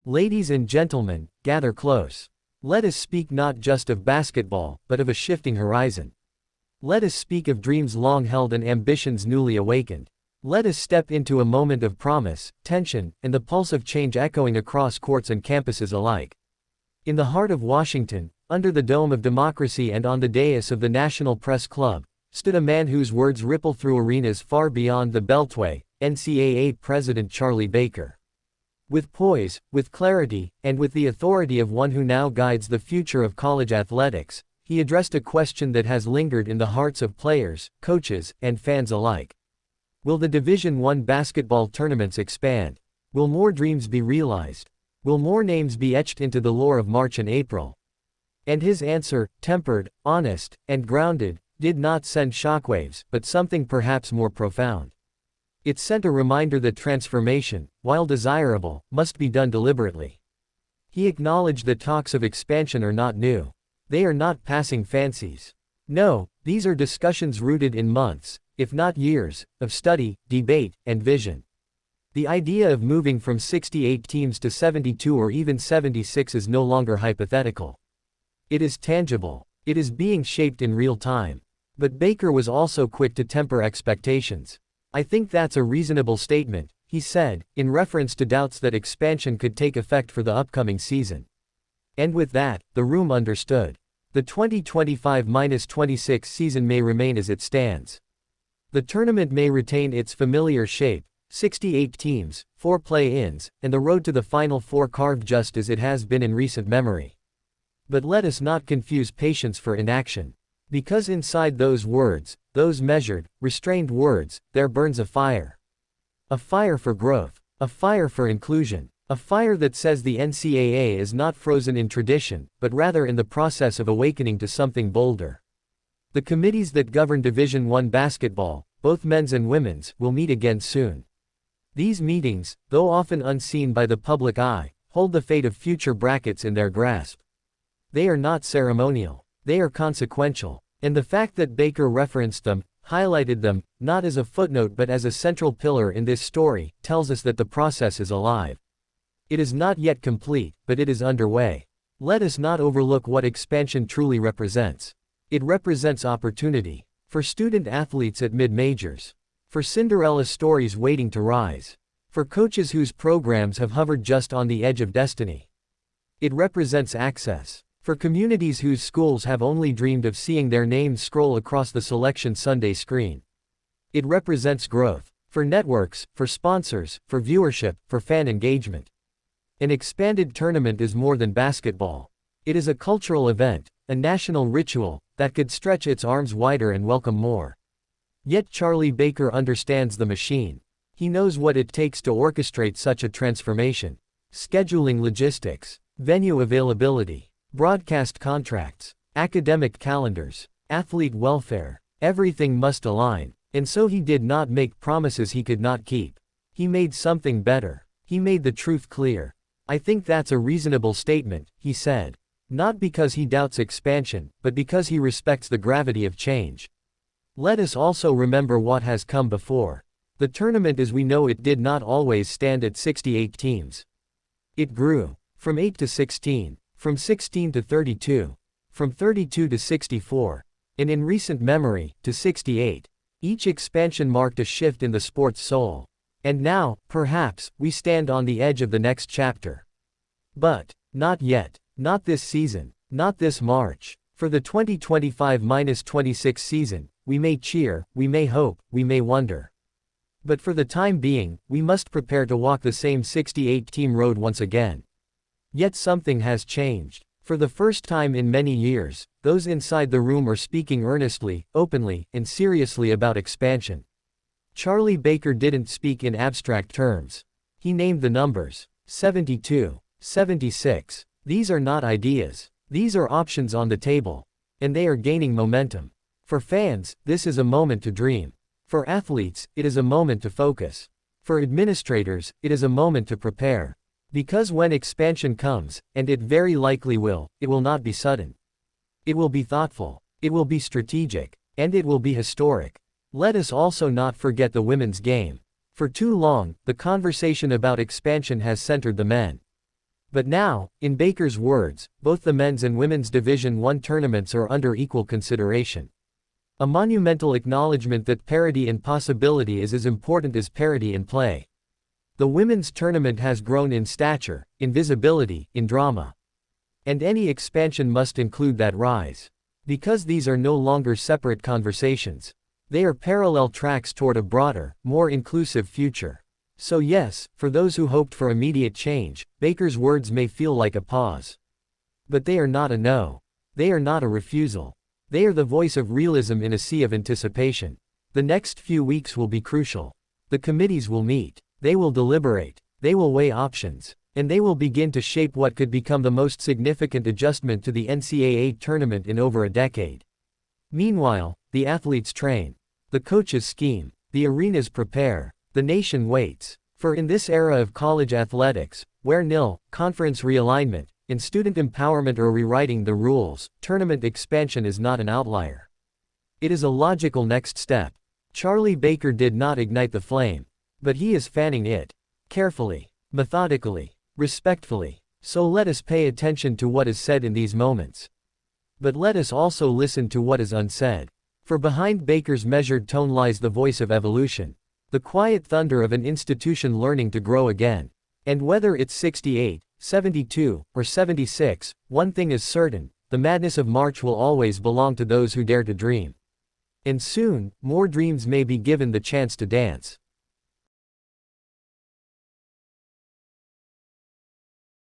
Ladies and gentlemen, gather close. Let us speak not just of basketball, but of a shifting horizon. Let us speak of dreams long held and ambitions newly awakened. Let us step into a moment of promise, tension, and the pulse of change echoing across courts and campuses alike. In the heart of Washington, under the dome of democracy and on the dais of the National Press Club, stood a man whose words ripple through arenas far beyond the Beltway, NCAA President Charlie Baker. With poise, with clarity, and with the authority of one who now guides the future of college athletics, he addressed a question that has lingered in the hearts of players, coaches, and fans alike. Will the Division I basketball tournaments expand? Will more dreams be realized? Will more names be etched into the lore of March and April? And his answer, tempered, honest, and grounded, did not send shockwaves, but something perhaps more profound. It sent a reminder that transformation, while desirable, must be done deliberately. He acknowledged that talks of expansion are not new. They are not passing fancies. No, these are discussions rooted in months, if not years, of study, debate, and vision. The idea of moving from 68 teams to 72 or even 76 is no longer hypothetical. It is tangible. It is being shaped in real time. But Baker was also quick to temper expectations. "I think that's a reasonable statement," he said, in reference to doubts that expansion could take effect for the upcoming season. And with that, the room understood. The 2025-26 season may remain as it stands. The tournament may retain its familiar shape, 68 teams, 4 play-ins, and the road to the Final Four carved just as it has been in recent memory. But let us not confuse patience for inaction. Because inside those words, those measured, restrained words, there burns a fire. A fire for growth. A fire for inclusion. A fire that says the NCAA is not frozen in tradition, but rather in the process of awakening to something bolder. The committees that govern Division I basketball, both men's and women's, will meet again soon. These meetings, though often unseen by the public eye, hold the fate of future brackets in their grasp. They are not ceremonial. They are consequential. And the fact that Baker referenced them, highlighted them, not as a footnote but as a central pillar in this story, tells us that the process is alive. It is not yet complete, but it is underway. Let us not overlook what expansion truly represents. It represents opportunity. For student athletes at mid-majors. For Cinderella stories waiting to rise. For coaches whose programs have hovered just on the edge of destiny. It represents access. For communities whose schools have only dreamed of seeing their names scroll across the Selection Sunday screen. It represents growth. For networks, for sponsors, for viewership, for fan engagement. An expanded tournament is more than basketball. It is a cultural event, a national ritual, that could stretch its arms wider and welcome more. Yet Charlie Baker understands the machine. He knows what it takes to orchestrate such a transformation. Scheduling logistics, venue availability, broadcast contracts, academic calendars, athlete welfare, everything must align. And so he did not make promises he could not keep. He made something better. He made the truth clear. "I think that's a reasonable statement," he said. Not because he doubts expansion, but because he respects the gravity of change. Let us also remember what has come before. The tournament as we know it did not always stand at 68 teams. It grew. From 8 to 16. From 16 to 32, from 32 to 64, and in recent memory, to 68. Each expansion marked a shift in the sport's soul. And now, perhaps, we stand on the edge of the next chapter. But, not yet. Not this season. Not this March. For the 2025-26 season, we may cheer, we may hope, we may wonder. But for the time being, we must prepare to walk the same 68-team road once again. Yet something has changed. For the first time in many years, those inside the room are speaking earnestly, openly, and seriously about expansion. Charlie Baker didn't speak in abstract terms. He named the numbers. 72. 76. These are not ideas. These are options on the table. And they are gaining momentum. For fans, this is a moment to dream. For athletes, it is a moment to focus. For administrators, it is a moment to prepare. Because when expansion comes, and it very likely will, it will not be sudden. It will be thoughtful. It will be strategic. And it will be historic. Let us also not forget the women's game. For too long, the conversation about expansion has centered the men. But now, in Baker's words, both the men's and women's Division I tournaments are under equal consideration. A monumental acknowledgement that parity in possibility is as important as parity in play. The women's tournament has grown in stature, in visibility, in drama. And any expansion must include that rise. Because these are no longer separate conversations. They are parallel tracks toward a broader, more inclusive future. So yes, for those who hoped for immediate change, Baker's words may feel like a pause. But they are not a no. They are not a refusal. They are the voice of realism in a sea of anticipation. The next few weeks will be crucial. The committees will meet. They will deliberate. They will weigh options. And they will begin to shape what could become the most significant adjustment to the NCAA tournament in over a decade. Meanwhile, the athletes train. The coaches scheme. The arenas prepare. The nation waits. For in this era of college athletics, where NIL, conference realignment, and student empowerment are rewriting the rules, tournament expansion is not an outlier. It is a logical next step. Charlie Baker did not ignite the flame. But he is fanning it. Carefully, methodically, respectfully. So let us pay attention to what is said in these moments. But let us also listen to what is unsaid. For behind Baker's measured tone lies the voice of evolution. The quiet thunder of an institution learning to grow again. And whether it's 68, 72, or 76, one thing is certain, the madness of March will always belong to those who dare to dream. And soon, more dreams may be given the chance to dance.